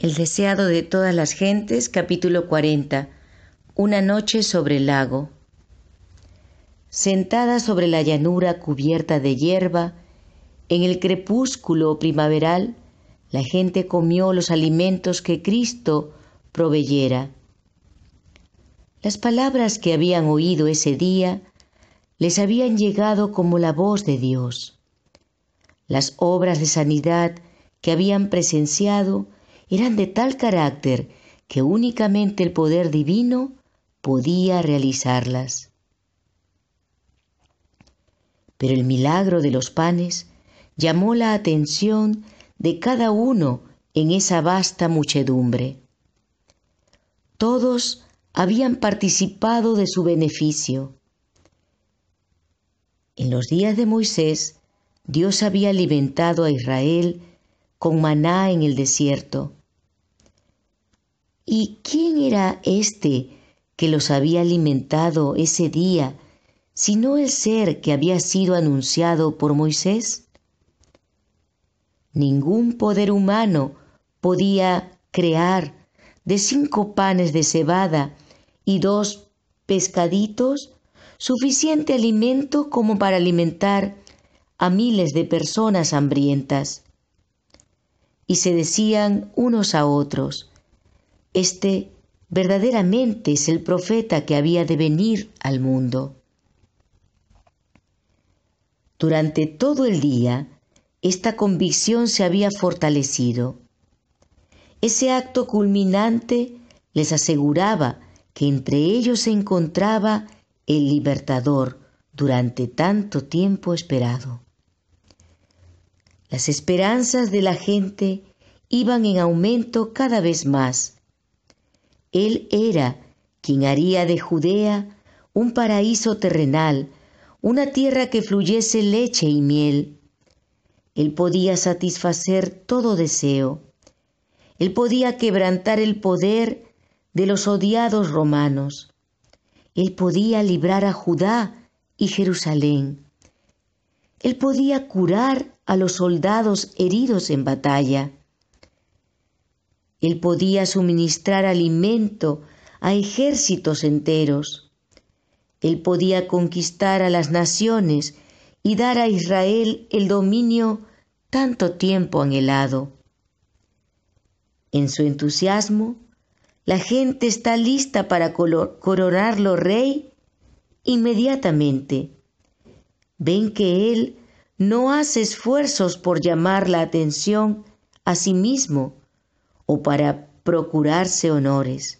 El deseado de todas las gentes, capítulo 40. Una noche sobre el lago. Sentada sobre la llanura cubierta de hierba, en el crepúsculo primaveral, la gente comió los alimentos que Cristo proveyera. Las palabras que habían oído ese día les habían llegado como la voz de Dios. Las obras de sanidad que habían presenciado eran de tal carácter que únicamente el poder divino podía realizarlas. Pero el milagro de los panes llamó la atención de cada uno en esa vasta muchedumbre. Todos habían participado de su beneficio. En los días de Moisés, Dios había alimentado a Israel con maná en el desierto. ¿Y quién era éste que los había alimentado ese día, sino el ser que había sido anunciado por Moisés? Ningún poder humano podía crear de 5 panes de cebada y 2 pescaditos suficiente alimento como para alimentar a miles de personas hambrientas. Y se decían unos a otros: este verdaderamente es el profeta que había de venir al mundo. Durante todo el día, esta convicción se había fortalecido. Ese acto culminante les aseguraba que entre ellos se encontraba el libertador durante tanto tiempo esperado. Las esperanzas de la gente iban en aumento cada vez más. Él era quien haría de Judea un paraíso terrenal, una tierra que fluyese leche y miel. Él podía satisfacer todo deseo. Él podía quebrantar el poder de los odiados romanos. Él podía librar a Judá y Jerusalén. Él podía curar a los soldados heridos en batalla. Él podía suministrar alimento a ejércitos enteros. Él podía conquistar a las naciones y dar a Israel el dominio tanto tiempo anhelado. En su entusiasmo, la gente está lista para coronarlo rey inmediatamente. Ven que él no hace esfuerzos por llamar la atención a sí mismo o para procurarse honores.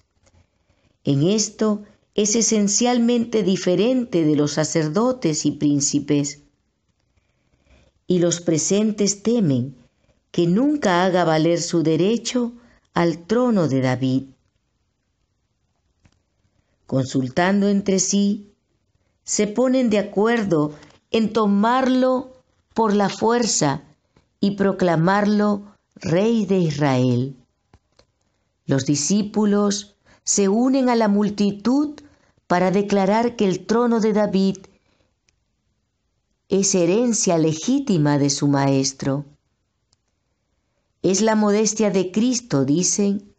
En esto es esencialmente diferente de los sacerdotes y príncipes. Y los presentes temen que nunca haga valer su derecho al trono de David. Consultando entre sí, se ponen de acuerdo en tomarlo por la fuerza y proclamarlo Rey de Israel. Los discípulos se unen a la multitud para declarar que el trono de David es herencia legítima de su maestro. Es la modestia de Cristo, dicen,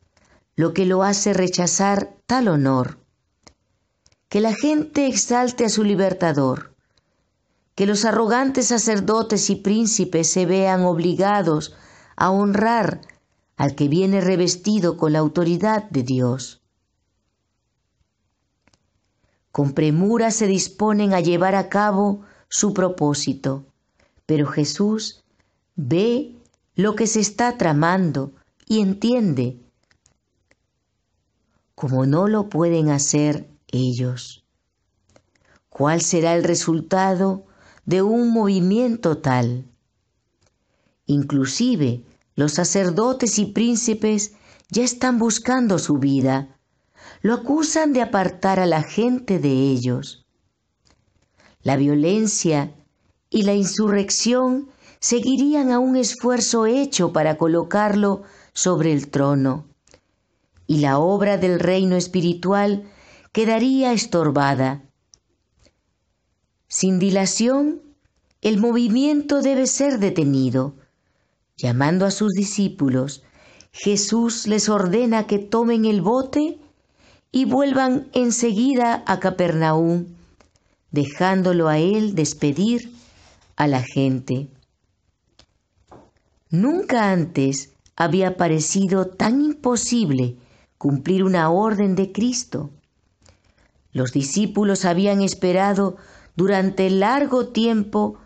lo que lo hace rechazar tal honor. Que la gente exalte a su libertador, que los arrogantes sacerdotes y príncipes se vean obligados a honrar al que viene revestido con la autoridad de Dios. Con premura se disponen a llevar a cabo su propósito, pero Jesús ve lo que se está tramando y entiende, como no lo pueden hacer ellos. ¿Cuál será el resultado de un movimiento tal? Inclusive, los sacerdotes y príncipes ya están buscando su vida. Lo acusan de apartar a la gente de ellos. La violencia y la insurrección seguirían a un esfuerzo hecho para colocarlo sobre el trono, y la obra del reino espiritual quedaría estorbada. Sin dilación, el movimiento debe ser detenido, llamando a sus discípulos Jesús les ordena que tomen el bote y vuelvan enseguida a Capernaum, dejándolo a él despedir a la gente. Nunca antes había parecido tan imposible cumplir una orden de Cristo. Los discípulos habían esperado durante largo tiempo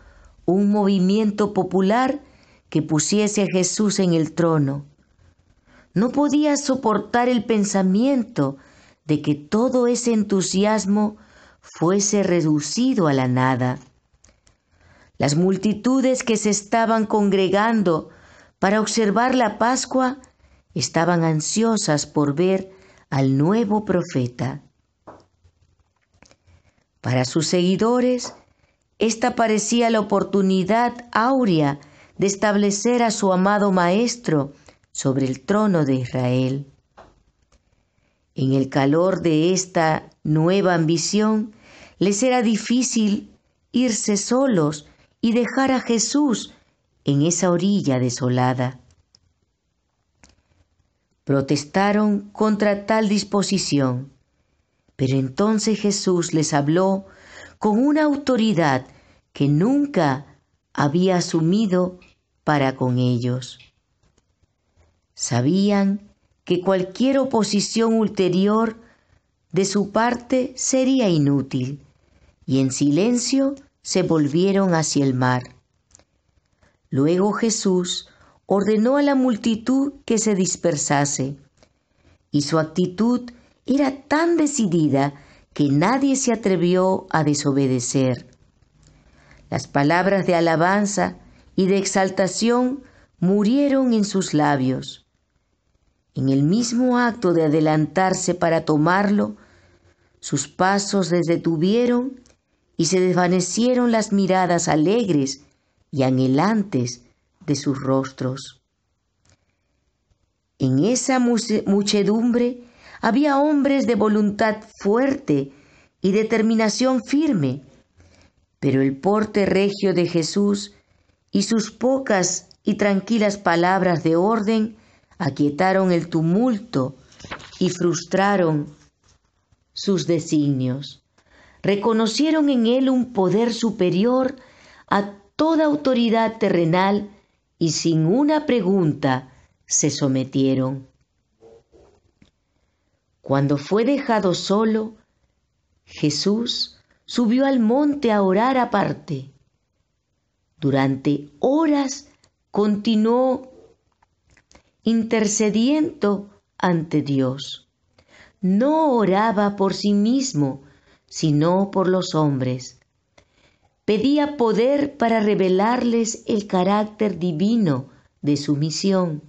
un movimiento popular que pusiese a Jesús en el trono. No podía soportar el pensamiento de que todo ese entusiasmo fuese reducido a la nada. Las multitudes que se estaban congregando para observar la Pascua estaban ansiosas por ver al nuevo profeta. Para sus seguidores, esta parecía la oportunidad áurea de establecer a su amado Maestro sobre el trono de Israel. En el calor de esta nueva ambición, les era difícil irse solos y dejar a Jesús en esa orilla desolada. Protestaron contra tal disposición, pero entonces Jesús les habló con una autoridad que nunca había asumido para con ellos. Sabían que cualquier oposición ulterior de su parte sería inútil, y en silencio se volvieron hacia el mar. Luego Jesús ordenó a la multitud que se dispersase, y su actitud era tan decidida que nadie se atrevió a desobedecer. Las palabras de alabanza y de exaltación murieron en sus labios. En el mismo acto de adelantarse para tomarlo, sus pasos se detuvieron y se desvanecieron las miradas alegres y anhelantes de sus rostros. En esa muchedumbre había hombres de voluntad fuerte y determinación firme, pero el porte regio de Jesús y sus pocas y tranquilas palabras de orden aquietaron el tumulto y frustraron sus designios. Reconocieron en él un poder superior a toda autoridad terrenal y sin una pregunta se sometieron. Cuando fue dejado solo, Jesús subió al monte a orar aparte. Durante horas continuó intercediendo ante Dios. No oraba por sí mismo, sino por los hombres. Pedía poder para revelarles el carácter divino de su misión,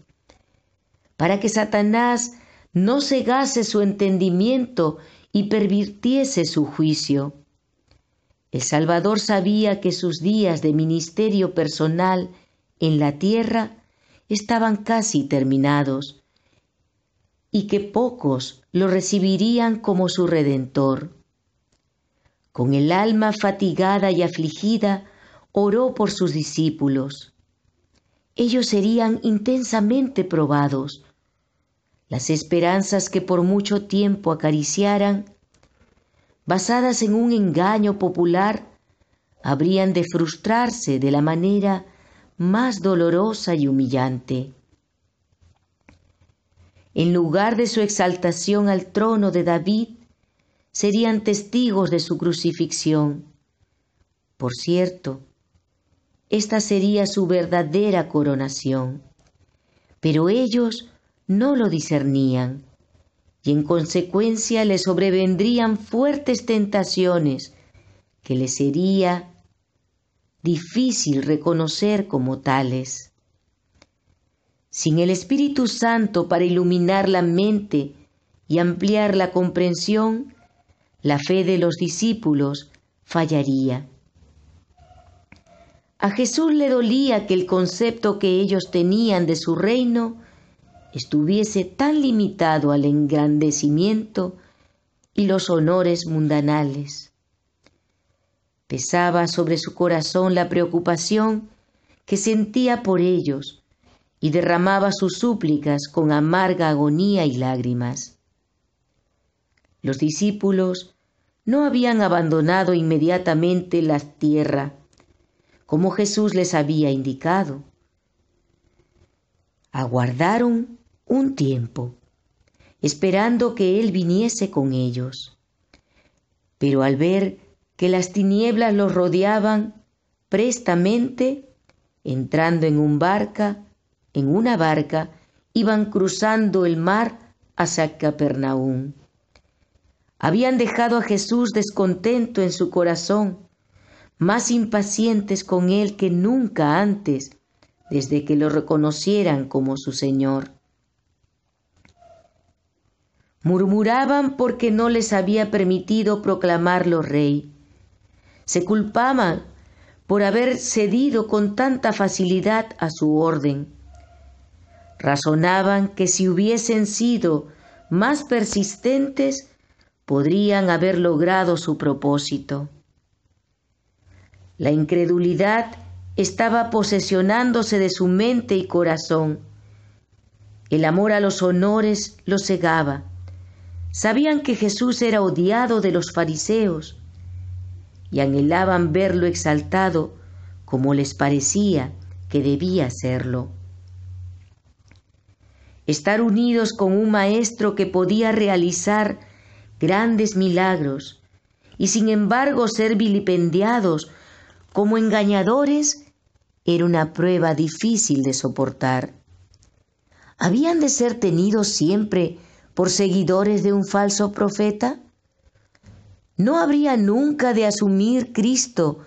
para que Satanás no cegase su entendimiento y pervirtiese su juicio. El Salvador sabía que sus días de ministerio personal en la tierra estaban casi terminados y que pocos lo recibirían como su Redentor. Con el alma fatigada y afligida, oró por sus discípulos. Ellos serían intensamente probados. Las esperanzas que por mucho tiempo acariciaran, basadas en un engaño popular, habrían de frustrarse de la manera más dolorosa y humillante. En lugar de su exaltación al trono de David, serían testigos de su crucifixión. Por cierto, esta sería su verdadera coronación, pero ellos no lo discernían, y en consecuencia les sobrevendrían fuertes tentaciones que les sería difícil reconocer como tales. Sin el Espíritu Santo para iluminar la mente y ampliar la comprensión, la fe de los discípulos fallaría. A Jesús le dolía que el concepto que ellos tenían de su reino estuviese tan limitado al engrandecimiento y los honores mundanales. Pesaba sobre su corazón la preocupación que sentía por ellos y derramaba sus súplicas con amarga agonía y lágrimas. Los discípulos no habían abandonado inmediatamente la tierra, como Jesús les había indicado. Aguardaron un tiempo, esperando que Él viniese con ellos. Pero al ver que las tinieblas los rodeaban, prestamente, entrando en una barca, iban cruzando el mar hacia Capernaum. Habían dejado a Jesús descontento en su corazón, más impacientes con Él que nunca antes, desde que lo reconocieran como su Señor. Murmuraban porque no les había permitido proclamarlo rey. Se culpaban por haber cedido con tanta facilidad a su orden. Razonaban que si hubiesen sido más persistentes, podrían haber logrado su propósito. La incredulidad estaba posesionándose de su mente y corazón. El amor a los honores los cegaba. Sabían que Jesús era odiado de los fariseos y anhelaban verlo exaltado como les parecía que debía serlo. Estar unidos con un maestro que podía realizar grandes milagros y sin embargo ser vilipendiados como engañadores era una prueba difícil de soportar. ¿Habían de ser tenidos siempre por seguidores de un falso profeta? ¿No habría nunca de asumir Cristo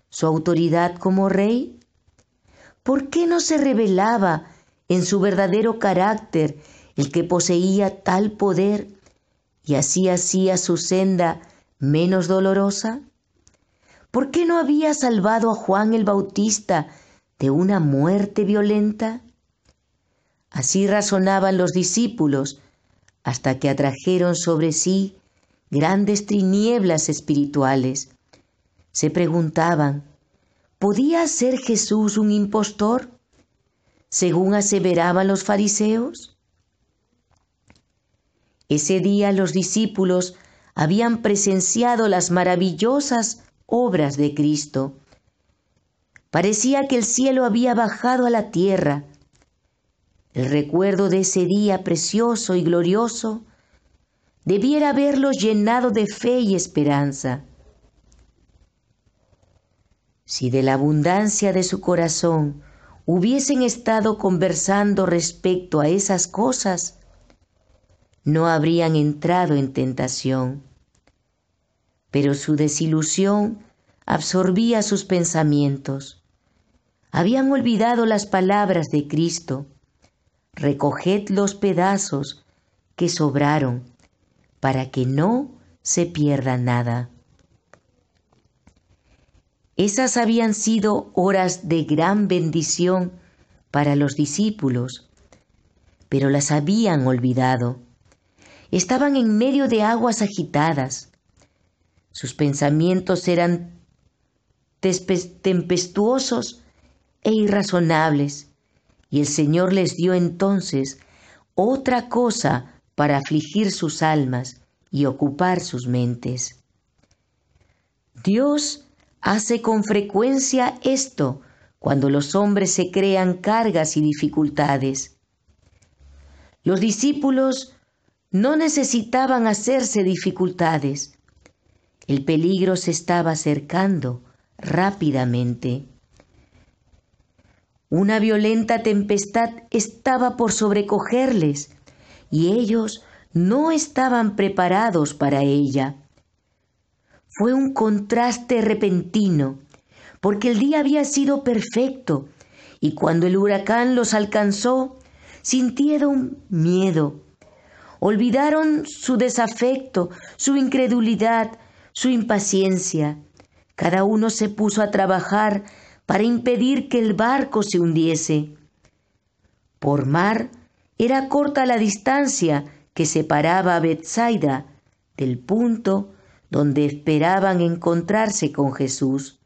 su autoridad como rey? ¿Por qué no se revelaba en su verdadero carácter el que poseía tal poder y así hacía su senda menos dolorosa? ¿Por qué no había salvado a Juan el Bautista de una muerte violenta? Así razonaban los discípulos hasta que atrajeron sobre sí grandes tinieblas espirituales. Se preguntaban, ¿podía ser Jesús un impostor, según aseveraban los fariseos? Ese día los discípulos habían presenciado las maravillosas obras de Cristo. Parecía que el cielo había bajado a la tierra. El recuerdo de ese día precioso y glorioso debiera haberlos llenado de fe y esperanza. Si de la abundancia de su corazón hubiesen estado conversando respecto a esas cosas, no habrían entrado en tentación. Pero su desilusión absorbía sus pensamientos. Habían olvidado las palabras de Cristo: recoged los pedazos que sobraron, para que no se pierda nada. Esas habían sido horas de gran bendición para los discípulos, pero las habían olvidado. Estaban en medio de aguas agitadas. Sus pensamientos eran tempestuosos e irrazonables, y el Señor les dio entonces otra cosa para afligir sus almas y ocupar sus mentes. Dios hace con frecuencia esto cuando los hombres se crean cargas y dificultades. Los discípulos no necesitaban hacerse dificultades. El peligro se estaba acercando rápidamente. Una violenta tempestad estaba por sobrecogerles y ellos no estaban preparados para ella. Fue un contraste repentino, porque el día había sido perfecto y cuando el huracán los alcanzó, sintieron miedo. Olvidaron su desafecto, su incredulidad, su impaciencia. Cada uno se puso a trabajar para impedir que el barco se hundiese. Por mar era corta la distancia que separaba a Betsaida del punto donde esperaban encontrarse con Jesús.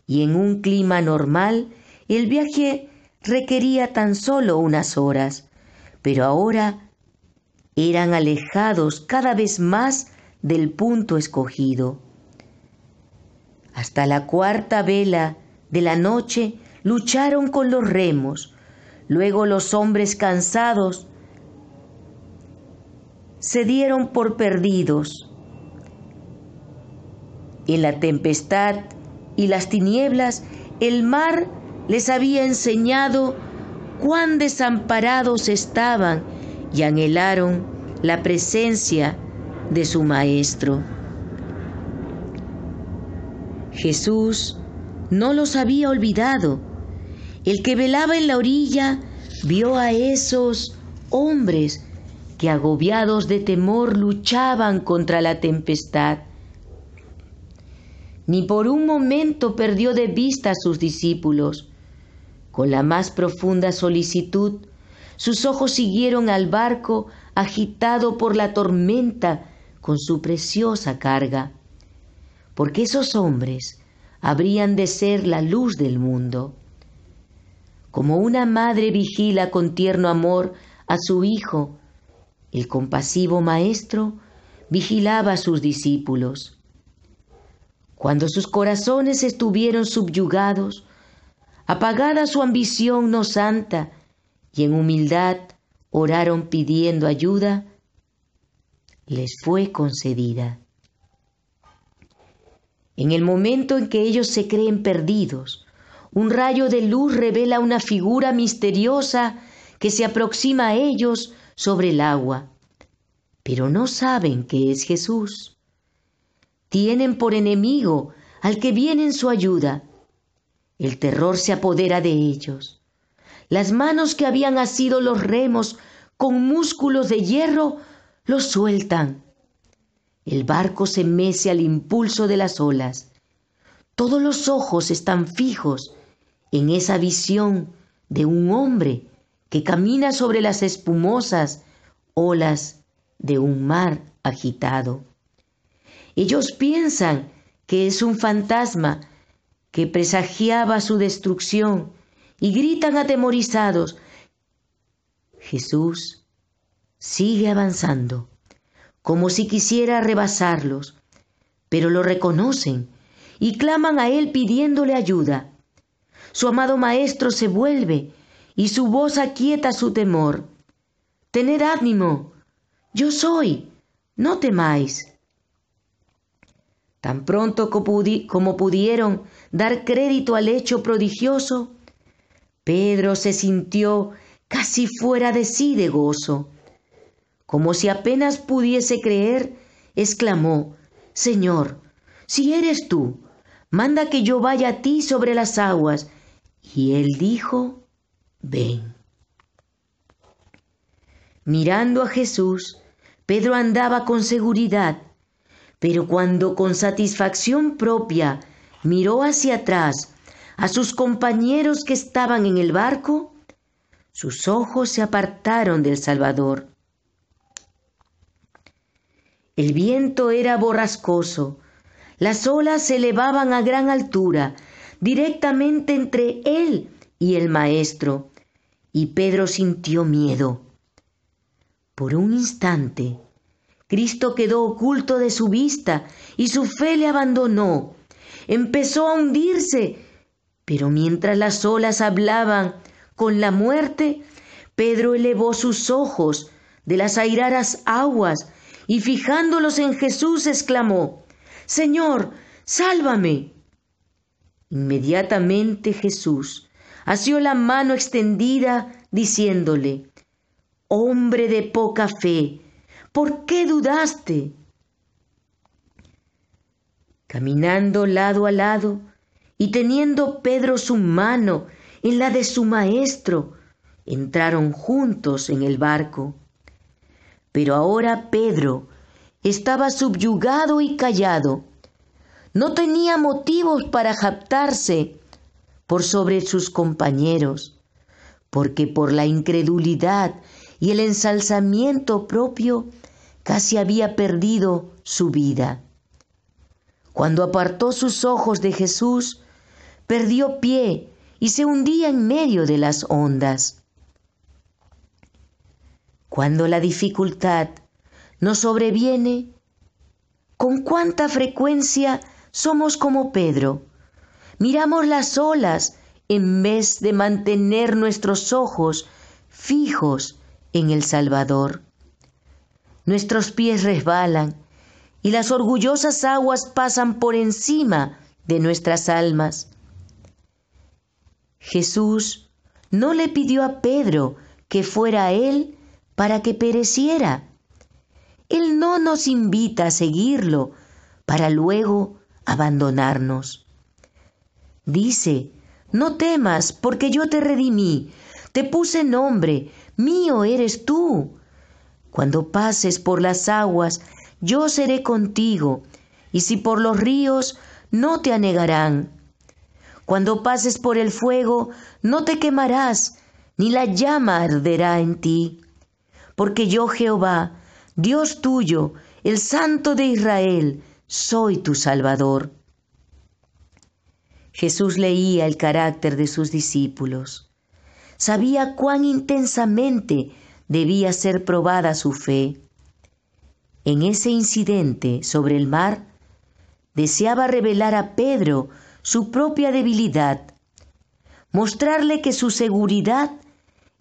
Y en un clima normal, el viaje requería tan solo unas horas, pero ahora eran alejados cada vez más del punto escogido. Hasta la cuarta vela de la noche lucharon con los remos. Luego los hombres cansados se dieron por perdidos. En la tempestad y las tinieblas, el mar les había enseñado cuán desamparados estaban y anhelaron la presencia de su Maestro. Jesús no los había olvidado. El que velaba en la orilla vio a esos hombres que, agobiados de temor, luchaban contra la tempestad. Ni por un momento perdió de vista a sus discípulos. Con la más profunda solicitud, sus ojos siguieron al barco agitado por la tormenta con su preciosa carga, porque esos hombres habrían de ser la luz del mundo. Como una madre vigila con tierno amor a su hijo, el compasivo Maestro vigilaba a sus discípulos. Cuando sus corazones estuvieron subyugados, apagada su ambición no santa, y en humildad oraron pidiendo ayuda, les fue concedida. En el momento en que ellos se creen perdidos, un rayo de luz revela una figura misteriosa que se aproxima a ellos sobre el agua, pero no saben que es Jesús. Tienen por enemigo al que viene en su ayuda. El terror se apodera de ellos. Las manos que habían asido los remos con músculos de hierro los sueltan. El barco se mece al impulso de las olas. Todos los ojos están fijos en esa visión de un hombre que camina sobre las espumosas olas de un mar agitado. Ellos piensan que es un fantasma que presagiaba su destrucción y gritan atemorizados. Jesús sigue avanzando, como si quisiera rebasarlos, pero lo reconocen y claman a él pidiéndole ayuda. Su amado Maestro se vuelve y su voz aquieta su temor. Tened ánimo, yo soy, no temáis. Tan pronto como pudieron dar crédito al hecho prodigioso, Pedro se sintió casi fuera de sí de gozo. Como si apenas pudiese creer, exclamó: Señor, si eres tú, manda que yo vaya a ti sobre las aguas. Y él dijo: ven. Mirando a Jesús, Pedro andaba con seguridad, pero cuando con satisfacción propia miró hacia atrás a sus compañeros que estaban en el barco, sus ojos se apartaron del Salvador. El viento era borrascoso, las olas se elevaban a gran altura, directamente entre él y el Maestro, y Pedro sintió miedo. Por un instante, Cristo quedó oculto de su vista y su fe le abandonó. Empezó a hundirse, pero mientras las olas hablaban con la muerte, Pedro elevó sus ojos de las airadas aguas y fijándolos en Jesús exclamó: Señor, sálvame. Inmediatamente Jesús asió la mano extendida diciéndole: Hombre de poca fe, ¿por qué dudaste? Caminando lado a lado y teniendo Pedro su mano en la de su Maestro, entraron juntos en el barco. Pero ahora Pedro estaba subyugado y callado. No tenía motivos para jactarse por sobre sus compañeros, porque por la incredulidad y el ensalzamiento propio casi había perdido su vida. Cuando apartó sus ojos de Jesús, perdió pie y se hundía en medio de las ondas. Cuando la dificultad nos sobreviene, ¿con cuánta frecuencia somos como Pedro? Miramos las olas en vez de mantener nuestros ojos fijos en el Salvador. Nuestros pies resbalan y las orgullosas aguas pasan por encima de nuestras almas. Jesús no le pidió a Pedro que fuera a él para que pereciera. Él no nos invita a seguirlo para luego abandonarnos. Dice: no temas, porque yo te redimí, te puse nombre, mío eres tú. Cuando pases por las aguas, yo seré contigo, y si por los ríos, no te anegarán. Cuando pases por el fuego, no te quemarás, ni la llama arderá en ti. Porque yo, Jehová, Dios tuyo, el Santo de Israel, soy tu Salvador. Jesús leía el carácter de sus discípulos. Sabía cuán intensamente debía ser probada su fe. En ese incidente sobre el mar, deseaba revelar a Pedro su propia debilidad, mostrarle que su seguridad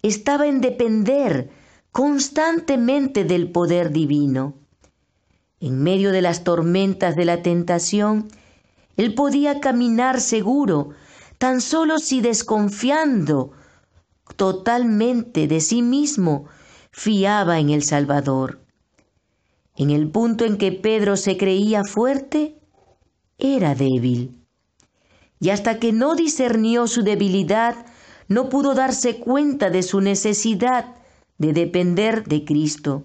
estaba en depender constantemente del poder divino. En medio de las tormentas de la tentación, él podía caminar seguro, tan solo si desconfiando totalmente de sí mismo, fiaba en el Salvador. En el punto en que Pedro se creía fuerte, era débil. Y hasta que no discernió su debilidad, no pudo darse cuenta de su necesidad de depender de Cristo.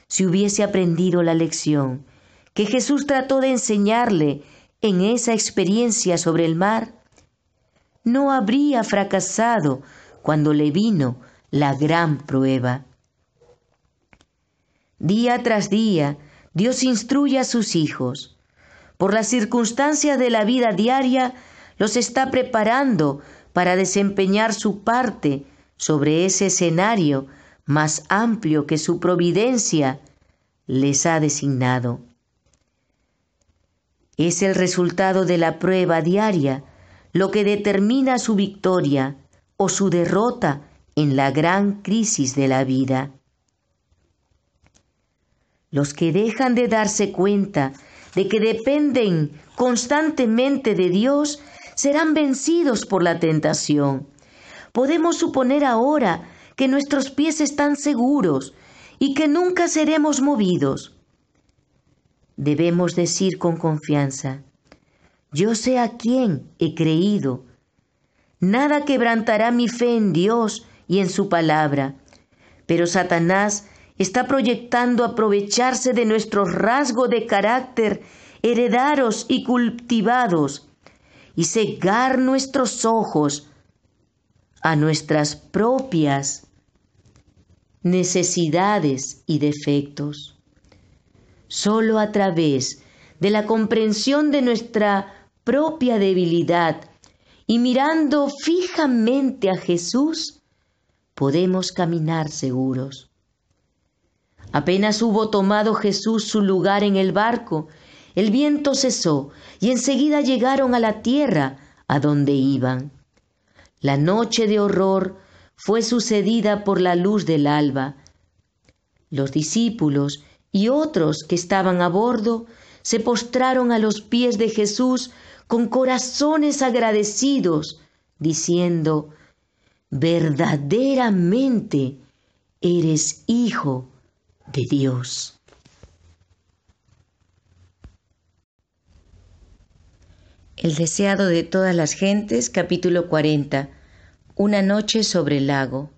Si hubiese aprendido la lección que Jesús trató de enseñarle en esa experiencia sobre el mar, no habría fracasado cuando le vino la gran prueba. Día tras día, Dios instruye a sus hijos. Por las circunstancias de la vida diaria, los está preparando para desempeñar su parte sobre ese escenario más amplio que su providencia les ha designado. Es el resultado de la prueba diaria lo que determina su victoria o su derrota en la gran crisis de la vida. Los que dejan de darse cuenta de que dependen constantemente de Dios serán vencidos por la tentación. Podemos suponer ahora que nuestros pies están seguros y que nunca seremos movidos. Debemos decir con confianza: yo sé a quién he creído. Nada quebrantará mi fe en Dios y en su palabra. Pero Satanás está proyectando aprovecharse de nuestros rasgos de carácter heredados y cultivados y cegar nuestros ojos a nuestras propias necesidades y defectos. Solo a través de la comprensión de nuestra propia debilidad y mirando fijamente a Jesús, podemos caminar seguros. Apenas hubo tomado Jesús su lugar en el barco, el viento cesó y enseguida llegaron a la tierra a donde iban. La noche de horror fue sucedida por la luz del alba. Los discípulos y otros que estaban a bordo se postraron a los pies de Jesús con corazones agradecidos, diciendo: verdaderamente eres Hijo de Dios. El deseado de todas las gentes, capítulo 40. Una noche sobre el lago.